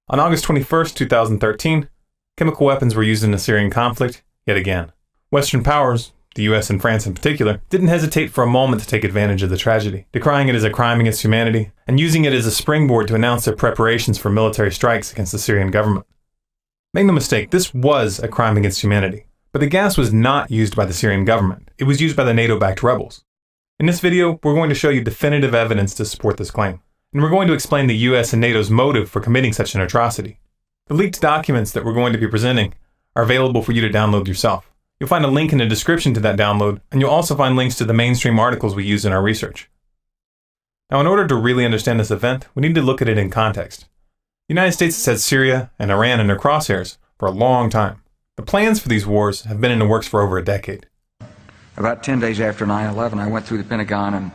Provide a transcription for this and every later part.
On August 21, 2013, chemical weapons were used in the Syrian conflict yet again. Western powers, the US and France in particular, didn't hesitate for a moment to take advantage of the tragedy, decrying it as a crime against humanity and using it as a springboard to announce their preparations for military strikes against the Syrian government. Make no mistake, this was a crime against humanity, but the gas was not used by the Syrian government. It was used by the NATO-backed rebels. In this video, we're going to show you definitive evidence to support this claim, and we're going to explain the US and NATO's motive for committing such an atrocity. The leaked documents that we're going to be presenting are available for you to download yourself. You'll find a link in the description to that download, and you'll also find links to the mainstream articles we use in our research. Now, in order to really understand this event, we need to look at it in context. The United States has had Syria and Iran in their crosshairs for a long time. The plans for these wars have been in the works for over a decade. About 10 days after 9/11, I went through the Pentagon and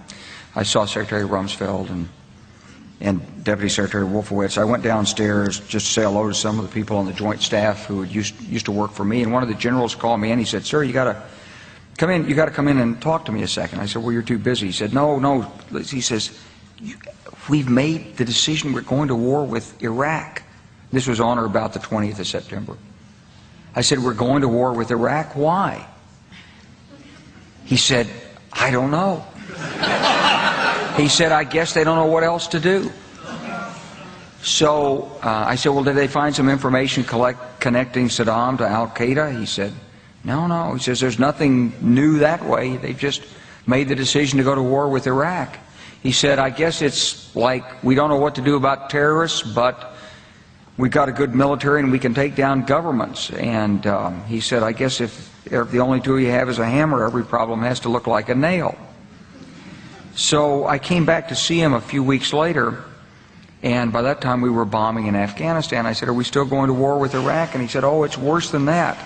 I saw Secretary Rumsfeld and Deputy Secretary Wolfowitz. I went downstairs just to say hello to some of the people on the joint staff who used to work for me, and one of the generals called me in. He said, "Sir, you got to come in. You got to come in and talk to me a second." I said, "Well, you're too busy." He said, "No." He says, "We've made the decision. We're going to war with Iraq." This was on or about the 20th of September. I said, "We're going to war with Iraq. Why?" He said, "I don't know." He said, "I guess they don't know what else to do." So I said, "Well, did they find some information connecting Saddam to Al-Qaeda?" He said, No. He says, "There's nothing new that way. They just made the decision to go to war with Iraq." He said, "I guess it's like we don't know what to do about terrorists, but we've got a good military and we can take down governments." And he said, "I guess if the only tool you have is a hammer, every problem has to look like a nail." So I came back to see him a few weeks later, and by that time we were bombing in Afghanistan. I said, "Are we still going to war with Iraq?" And he said, "Oh, it's worse than that."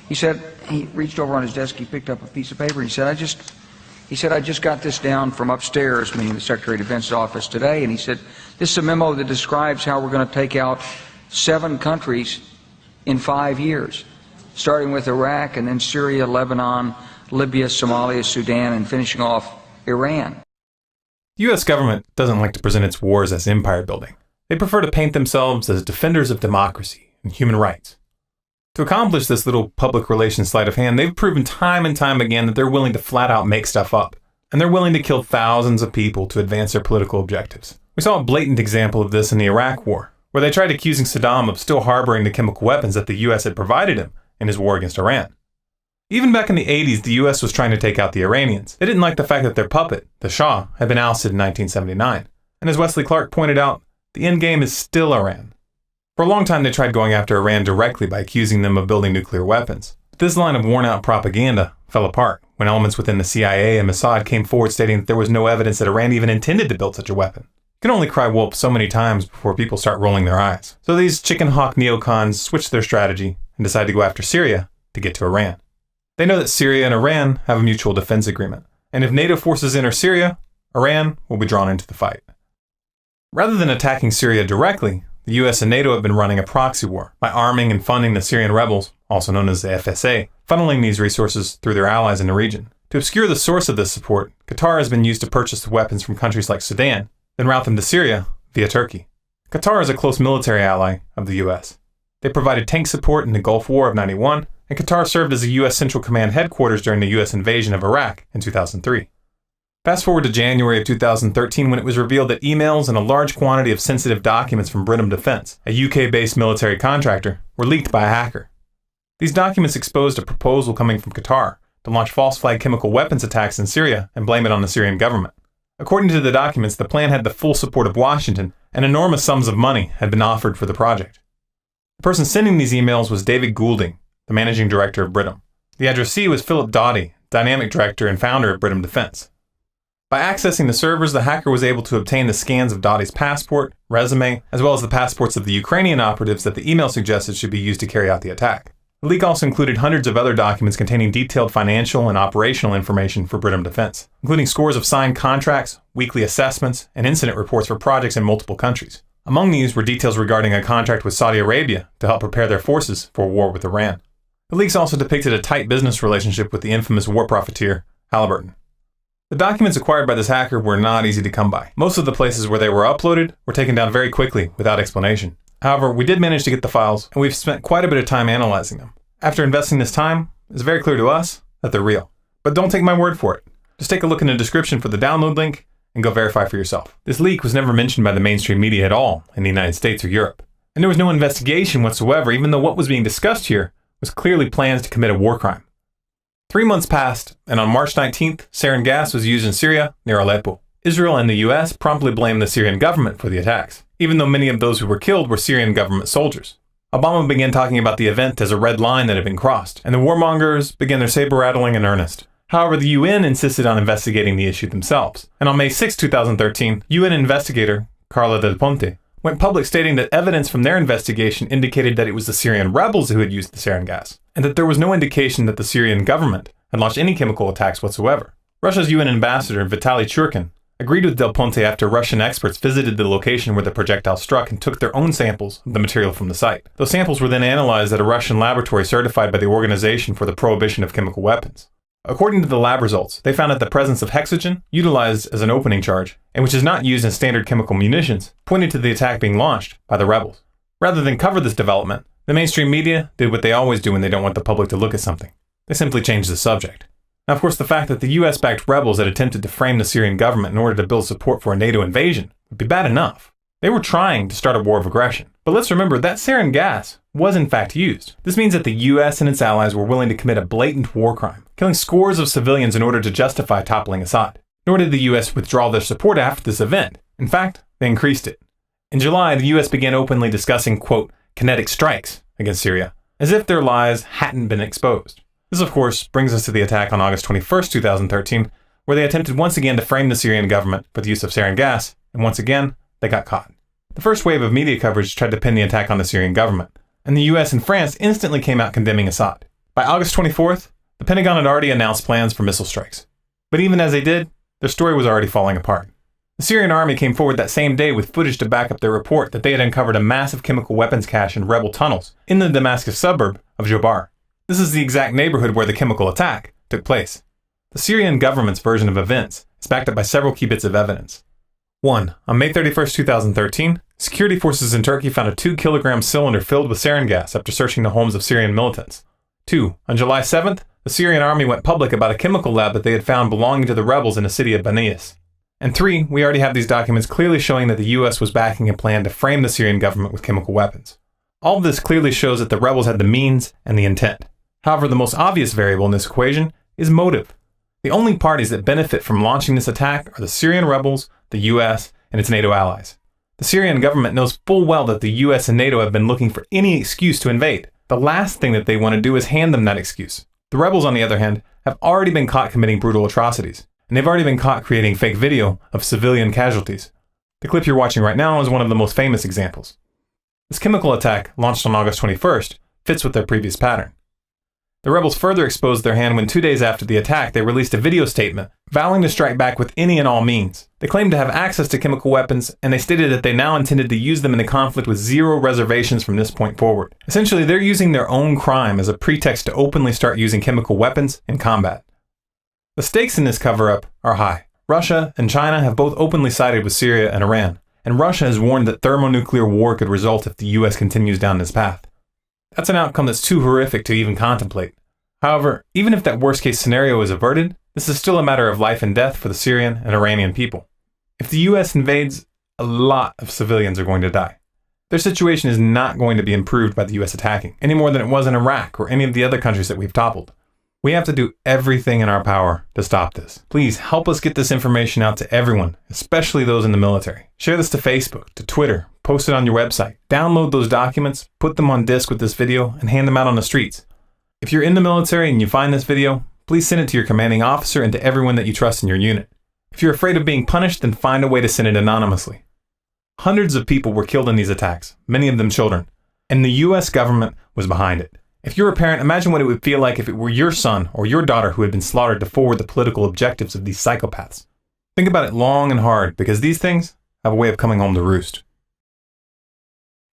He said, he reached over on his desk, he picked up a piece of paper, and he said, I just got this down from upstairs," meaning the Secretary of Defense's office today, and he said, "This is a memo that describes how we're going to take out 7 countries in 5 years, starting with Iraq and then Syria, Lebanon, Libya, Somalia, Sudan, and finishing off Iran." The US government doesn't like to present its wars as empire building. They prefer to paint themselves as defenders of democracy and human rights. To accomplish this little public relations sleight of hand, they've proven time and time again that they're willing to flat out make stuff up, and they're willing to kill thousands of people to advance their political objectives. We saw a blatant example of this in the Iraq War, where they tried accusing Saddam of still harboring the chemical weapons that the US had provided him in his war against Iran. Even back in the 80s, the US was trying to take out the Iranians. They didn't like the fact that their puppet, the Shah, had been ousted in 1979. And as Wesley Clark pointed out, the end game is still Iran. For a long time, they tried going after Iran directly by accusing them of building nuclear weapons. But this line of worn-out propaganda fell apart when elements within the CIA and Mossad came forward stating that there was no evidence that Iran even intended to build such a weapon. You can only cry wolf so many times before people start rolling their eyes. So these chicken hawk neocons switched their strategy and decided to go after Syria to get to Iran. They know that Syria and Iran have a mutual defense agreement, and if NATO forces enter Syria, Iran will be drawn into the fight. Rather than attacking Syria directly, the US and NATO have been running a proxy war by arming and funding the Syrian rebels, also known as the FSA, funneling these resources through their allies in the region. To obscure the source of this support, Qatar has been used to purchase the weapons from countries like Sudan, then route them to Syria via Turkey. Qatar is a close military ally of the US. They provided tank support in the Gulf War of '91, and Qatar served as a U.S. Central Command headquarters during the U.S. invasion of Iraq in 2003. Fast forward to January of 2013 when it was revealed that emails and a large quantity of sensitive documents from Britam Defence, a UK-based military contractor, were leaked by a hacker. These documents exposed a proposal coming from Qatar to launch false flag chemical weapons attacks in Syria and blame it on the Syrian government. According to the documents, the plan had the full support of Washington, and enormous sums of money had been offered for the project. The person sending these emails was David Goulding, the managing director of Britam. The addressee was Philip Doughty, dynamic director and founder of Britam Defence. By accessing the servers, the hacker was able to obtain the scans of Doughty's passport, resume, as well as the passports of the Ukrainian operatives that the email suggested should be used to carry out the attack. The leak also included hundreds of other documents containing detailed financial and operational information for Britam Defence, including scores of signed contracts, weekly assessments, and incident reports for projects in multiple countries. Among these were details regarding a contract with Saudi Arabia to help prepare their forces for war with Iran. The leaks also depicted a tight business relationship with the infamous war profiteer, Halliburton. The documents acquired by this hacker were not easy to come by. Most of the places where they were uploaded were taken down very quickly without explanation. However, we did manage to get the files, and we've spent quite a bit of time analyzing them. After investing this time, it's very clear to us that they're real. But don't take my word for it. Just take a look in the description for the download link and go verify for yourself. This leak was never mentioned by the mainstream media at all in the United States or Europe. And there was no investigation whatsoever, even though what was being discussed here was clearly plans to commit a war crime. 3 months passed, and on March 19th, sarin gas was used in Syria near Aleppo. Israel and the US promptly blamed the Syrian government for the attacks, even though many of those who were killed were Syrian government soldiers. Obama began talking about the event as a red line that had been crossed, and the warmongers began their saber-rattling in earnest. However, the UN insisted on investigating the issue themselves, and on May 6, 2013, UN investigator Carla Del Ponte went public stating that evidence from their investigation indicated that it was the Syrian rebels who had used the sarin gas, and that there was no indication that the Syrian government had launched any chemical attacks whatsoever. Russia's UN ambassador Vitaly Churkin agreed with Del Ponte after Russian experts visited the location where the projectile struck and took their own samples of the material from the site. Those samples were then analyzed at a Russian laboratory certified by the Organization for the Prohibition of Chemical Weapons. According to the lab results, they found that the presence of hexogen, utilized as an opening charge, and which is not used in standard chemical munitions, pointed to the attack being launched by the rebels. Rather than cover this development, the mainstream media did what they always do when they don't want the public to look at something. They simply changed the subject. Now, of course, the fact that the US-backed rebels had attempted to frame the Syrian government in order to build support for a NATO invasion would be bad enough. They were trying to start a war of aggression. But let's remember that sarin gas was in fact used. This means that the US and its allies were willing to commit a blatant war crime, killing scores of civilians in order to justify toppling Assad. Nor did the US withdraw their support after this event. In fact, they increased it. In July, the US began openly discussing, quote, kinetic strikes against Syria, as if their lies hadn't been exposed. This, of course, brings us to the attack on August 21st, 2013, where they attempted once again to frame the Syrian government for the use of sarin gas, and once again, they got caught. The first wave of media coverage tried to pin the attack on the Syrian government, and the US and France instantly came out condemning Assad. By August 24th, the Pentagon had already announced plans for missile strikes. But even as they did, their story was already falling apart. The Syrian army came forward that same day with footage to back up their report that they had uncovered a massive chemical weapons cache in rebel tunnels in the Damascus suburb of Jobar. This is the exact neighborhood where the chemical attack took place. The Syrian government's version of events is backed up by several key bits of evidence. 1. On May 31st, 2013, security forces in Turkey found a 2-kilogram cylinder filled with sarin gas after searching the homes of Syrian militants. 2. On July 7th, the Syrian army went public about a chemical lab that they had found belonging to the rebels in the city of Banias. And 3. We already have these documents clearly showing that the US was backing a plan to frame the Syrian government with chemical weapons. All of this clearly shows that the rebels had the means and the intent. However, the most obvious variable in this equation is motive. The only parties that benefit from launching this attack are the Syrian rebels, the US, and its NATO allies. The Syrian government knows full well that the US and NATO have been looking for any excuse to invade. The last thing that they want to do is hand them that excuse. The rebels, on the other hand, have already been caught committing brutal atrocities, and they've already been caught creating fake video of civilian casualties. The clip you're watching right now is one of the most famous examples. This chemical attack, launched on August 21st, fits with their previous pattern. The rebels further exposed their hand when 2 days after the attack, they released a video statement vowing to strike back with any and all means. They claimed to have access to chemical weapons, and they stated that they now intended to use them in the conflict with zero reservations from this point forward. Essentially, they're using their own crime as a pretext to openly start using chemical weapons in combat. The stakes in this cover-up are high. Russia and China have both openly sided with Syria and Iran, and Russia has warned that thermonuclear war could result if the US continues down this path. That's an outcome that's too horrific to even contemplate. However, even if that worst-case scenario is averted, this is still a matter of life and death for the Syrian and Iranian people. If the US invades, a lot of civilians are going to die. Their situation is not going to be improved by the US attacking, any more than it was in Iraq or any of the other countries that we've toppled. We have to do everything in our power to stop this. Please help us get this information out to everyone, especially those in the military. Share this to Facebook, to Twitter, post it on your website. Download those documents, put them on disk with this video, and hand them out on the streets. If you're in the military and you find this video, please send it to your commanding officer and to everyone that you trust in your unit. If you're afraid of being punished, then find a way to send it anonymously. Hundreds of people were killed in these attacks, many of them children, and the US government was behind it. If you're a parent, imagine what it would feel like if it were your son or your daughter who had been slaughtered to forward the political objectives of these psychopaths. Think about it long and hard, because these things have a way of coming home to roost.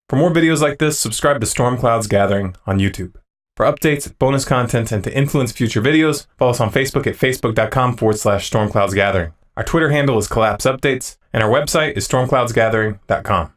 For more videos like this, subscribe to Storm Clouds Gathering on YouTube. For updates, bonus content, and to influence future videos, follow us on Facebook at facebook.com/stormcloudsgathering. Our Twitter handle is Collapse Updates, and our website is stormcloudsgathering.com.